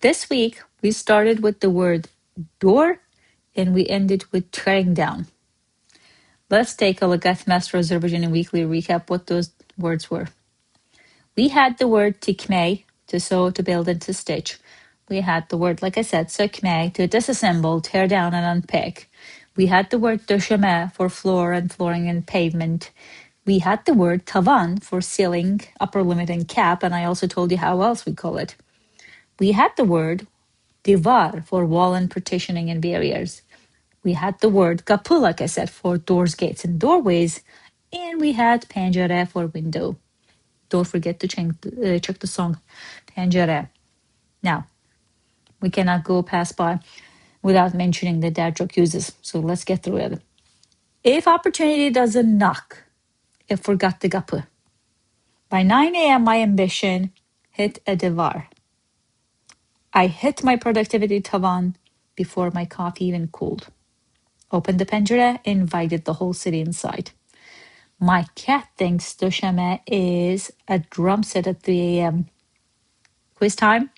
This week, we started with the word door and we ended with tearing down. Let's take a look at Master Azerbaijani Weekly recap what those words were. We had the word tikmək, to sew, to build, and to stitch. We had the word, like I said, sökmək, to disassemble, tear down, and unpick. We had the word döşəmə for floor and flooring and pavement. We had the word tavan for ceiling, upper limit, and cap, and I also told you how else we call it. We had the word Divar for wall and partitioning and barriers. We had the word qapı, like I said, for doors, gates, and doorways. And we had Pəncərə for window. Don't forget to check the song Pəncərə. Now, we cannot go past by without mentioning the dad joke uses. So let's get through it. If opportunity doesn't knock, it forgot the qapı. By 9 a.m., my ambition hit a divar. I hit my productivity tavan before my coffee even cooled. Opened the Pəncərə, invited the whole city inside. My cat thinks Döşəmə is a drum set at 3 a.m. Quiz time.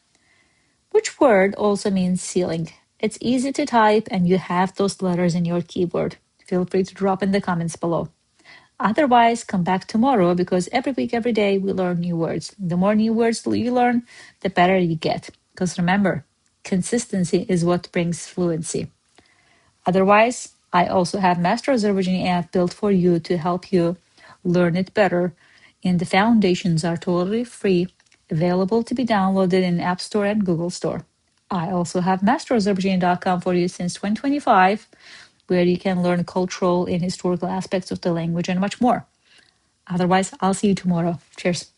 Which word also means ceiling? It's easy to type and you have those letters in your keyboard. Feel free to drop in the comments below. Otherwise, come back tomorrow because every week, every day, we learn new words. The more new words you learn, the better you get. Because remember, consistency is what brings fluency. Otherwise, I also have Master Azerbaijani app built for you to help you learn it better. And the foundations are totally free, available to be downloaded in App Store and Google Store. I also have masterazerbaijani.com for you since 2025, where you can learn cultural and historical aspects of the language and much more. Otherwise, I'll see you tomorrow. Cheers.